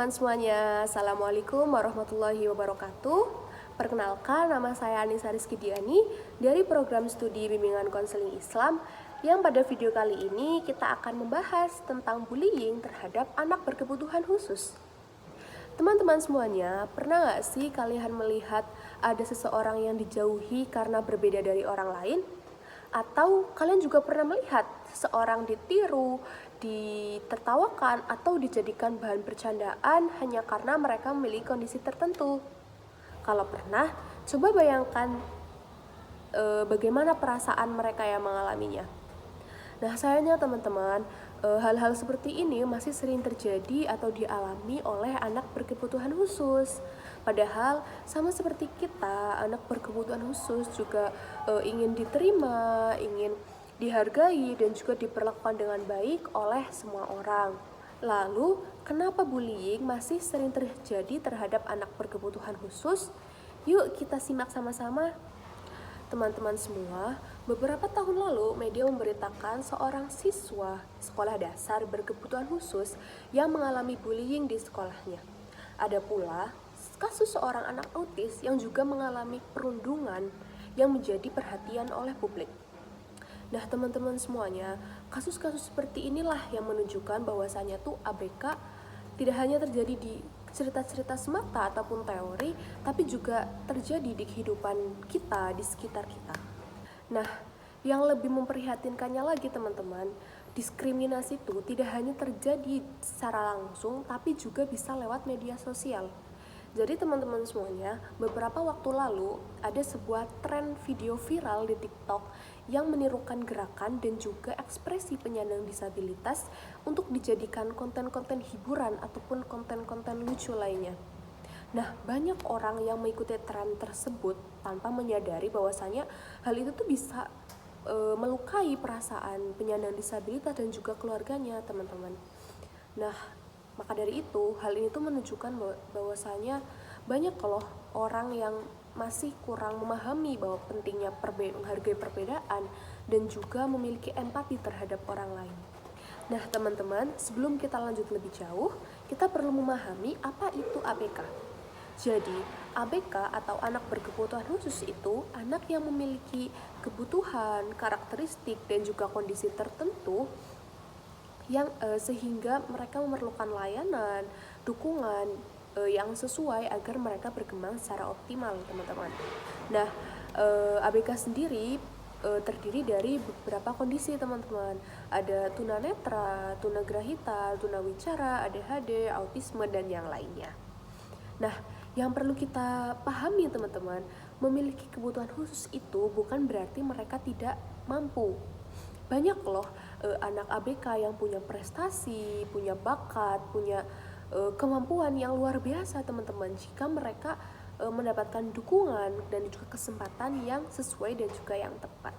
teman-teman semuanya, Assalamualaikum warahmatullahi wabarakatuh. Perkenalkan, nama saya Anissa Rizky Diani dari program studi bimbingan konseling Islam, yang pada video kali ini kita akan membahas tentang bullying terhadap anak berkebutuhan khusus. Teman-teman semuanya, pernah nggak sih kalian melihat ada seseorang yang dijauhi karena berbeda dari orang lain? Atau kalian juga pernah melihat seseorang ditiru, ditertawakan, atau dijadikan bahan bercandaan hanya karena mereka memiliki kondisi tertentu? Kalau pernah, coba bayangkan bagaimana perasaan mereka yang mengalaminya. Nah, sayangnya teman-teman, hal-hal seperti ini masih sering terjadi atau dialami oleh anak berkebutuhan khusus. Padahal sama seperti kita, anak berkebutuhan khusus juga ingin diterima, ingin dihargai dan juga diperlakukan dengan baik oleh semua orang. Lalu, kenapa bullying masih sering terjadi terhadap anak berkebutuhan khusus? Yuk kita simak sama-sama. Teman-teman semua, beberapa tahun lalu media memberitakan seorang siswa sekolah dasar berkebutuhan khusus yang mengalami bullying di sekolahnya. Ada pula kasus seorang anak autis yang juga mengalami perundungan yang menjadi perhatian oleh publik. Nah, teman-teman semuanya, kasus-kasus seperti inilah yang menunjukkan bahwasanya tuh ABK tidak hanya terjadi di cerita-cerita semata ataupun teori, tapi juga terjadi di kehidupan kita, di sekitar kita. Nah, yang lebih memprihatinkannya lagi teman-teman, diskriminasi itu tidak hanya terjadi secara langsung, tapi juga bisa lewat media sosial. Jadi teman-teman semuanya, beberapa waktu lalu ada sebuah tren video viral di TikTok yang menirukan gerakan dan juga ekspresi penyandang disabilitas untuk dijadikan konten-konten hiburan ataupun konten-konten lucu lainnya. Nah, banyak orang yang mengikuti tren tersebut tanpa menyadari bahwasanya hal itu tuh bisa melukai perasaan penyandang disabilitas dan juga keluarganya, teman-teman. Nah, maka dari itu, hal ini tuh menunjukkan bahwasanya banyak loh orang yang masih kurang memahami bahwa pentingnya menghargai perbedaan dan juga memiliki empati terhadap orang lain. Nah, teman-teman, sebelum kita lanjut lebih jauh, kita perlu memahami apa itu ABK. Jadi, ABK atau anak berkebutuhan khusus itu anak yang memiliki kebutuhan, karakteristik, dan juga kondisi tertentu yang sehingga mereka memerlukan layanan, dukungan yang sesuai agar mereka berkembang secara optimal, teman-teman. Nah, ABK sendiri terdiri dari beberapa kondisi, teman-teman. Ada tunanetra, tunagrahita, tunawicara, ADHD, autisme, dan yang lainnya. Nah, yang perlu kita pahami, teman-teman, memiliki kebutuhan khusus itu bukan berarti mereka tidak mampu. Banyak loh anak ABK yang punya prestasi, punya bakat, punya kemampuan yang luar biasa, teman-teman, jika mereka mendapatkan dukungan dan juga kesempatan yang sesuai dan juga yang tepat.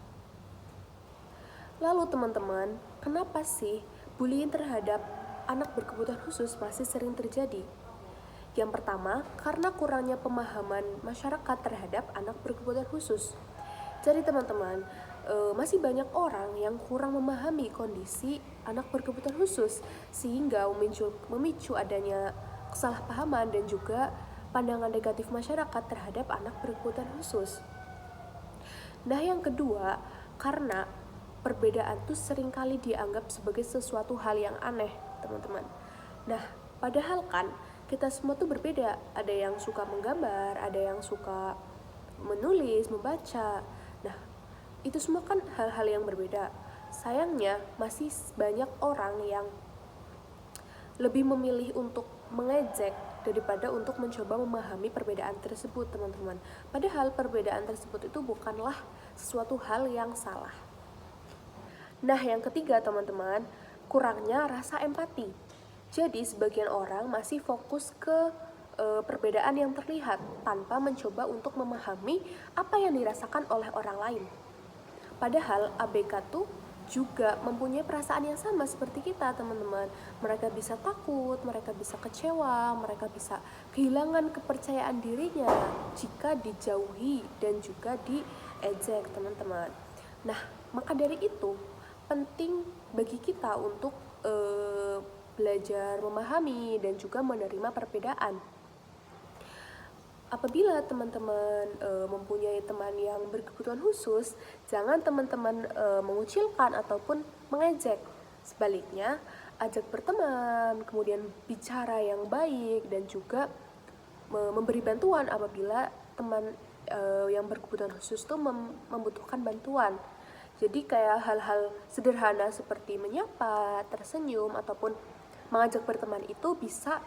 Lalu teman-teman, kenapa sih bullying terhadap anak berkebutuhan khusus masih sering terjadi? Yang pertama, karena kurangnya pemahaman masyarakat terhadap anak berkebutuhan khusus. Jadi teman-teman, masih banyak orang yang kurang memahami kondisi anak berkebutuhan khusus sehingga memicu adanya kesalahpahaman dan juga pandangan negatif masyarakat terhadap anak berkebutuhan khusus. Nah, yang kedua, karena perbedaan itu seringkali dianggap sebagai sesuatu hal yang aneh, teman-teman. Nah, padahal kan kita semua tuh berbeda. Ada yang suka menggambar, ada yang suka menulis, membaca. Nah, itu semua kan hal-hal yang berbeda. Sayangnya masih banyak orang yang lebih memilih untuk mengejek daripada untuk mencoba memahami perbedaan tersebut, teman-teman. Padahal perbedaan tersebut itu bukanlah sesuatu hal yang salah. Nah, yang ketiga, teman-teman, kurangnya rasa empati. Jadi sebagian orang masih fokus ke perbedaan yang terlihat tanpa mencoba untuk memahami apa yang dirasakan oleh orang lain. Padahal ABK tuh juga mempunyai perasaan yang sama seperti kita, teman-teman. Mereka bisa takut, mereka bisa kecewa, mereka bisa kehilangan kepercayaan dirinya jika dijauhi dan juga diejek, teman-teman. Nah, maka dari itu penting bagi kita untuk belajar memahami dan juga menerima perbedaan. Apabila teman-teman mempunyai teman yang berkebutuhan khusus, jangan teman-teman mengucilkan ataupun mengejek. Sebaliknya, ajak berteman, kemudian bicara yang baik, dan juga memberi bantuan apabila teman yang berkebutuhan khusus itu membutuhkan bantuan. Jadi kayak hal-hal sederhana seperti menyapa, tersenyum, ataupun mengajak berteman itu bisa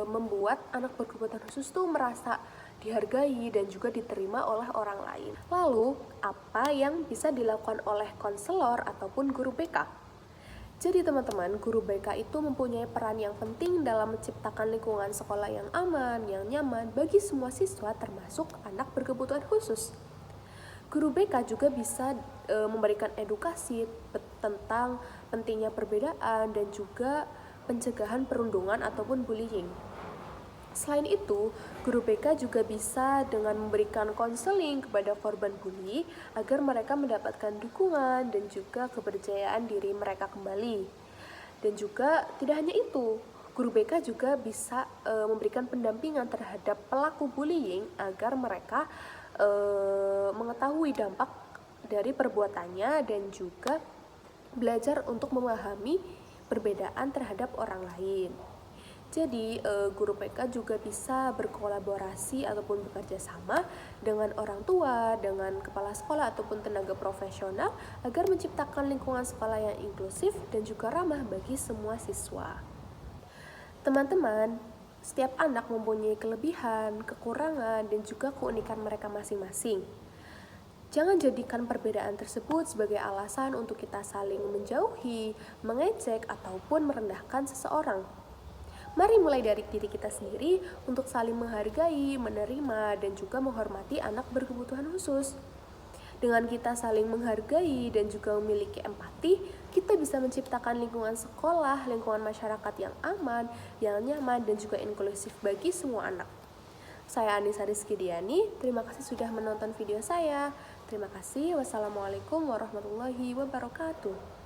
membuat anak berkebutuhan khusus tuh merasa dihargai dan juga diterima oleh orang lain. Lalu, apa yang bisa dilakukan oleh konselor ataupun guru BK? Jadi teman-teman, guru BK itu mempunyai peran yang penting dalam menciptakan lingkungan sekolah yang aman, yang nyaman bagi semua siswa termasuk anak berkebutuhan khusus. Guru BK juga bisa memberikan edukasi tentang pentingnya perbedaan dan juga pencegahan perundungan ataupun bullying. Selain itu, guru BK juga bisa dengan memberikan konseling kepada korban bully agar mereka mendapatkan dukungan dan juga kepercayaan diri mereka kembali. Dan juga tidak hanya itu, guru BK juga bisa memberikan pendampingan terhadap pelaku bullying agar mereka mengetahui dampak dari perbuatannya dan juga belajar untuk memahami perbedaan terhadap orang lain. Jadi, guru BK juga bisa berkolaborasi ataupun bekerja sama dengan orang tua, dengan kepala sekolah ataupun tenaga profesional agar menciptakan lingkungan sekolah yang inklusif dan juga ramah bagi semua siswa. Teman-teman, setiap anak mempunyai kelebihan, kekurangan, dan juga keunikan mereka masing-masing. Jangan jadikan perbedaan tersebut sebagai alasan untuk kita saling menjauhi, mengejek, ataupun merendahkan seseorang. Mari mulai dari diri kita sendiri untuk saling menghargai, menerima, dan juga menghormati anak berkebutuhan khusus. Dengan kita saling menghargai dan juga memiliki empati, kita bisa menciptakan lingkungan sekolah, lingkungan masyarakat yang aman, yang nyaman, dan juga inklusif bagi semua anak. Saya Anissa Rizkydiani, terima kasih sudah menonton video saya. Terima kasih. Wassalamualaikum warahmatullahi wabarakatuh.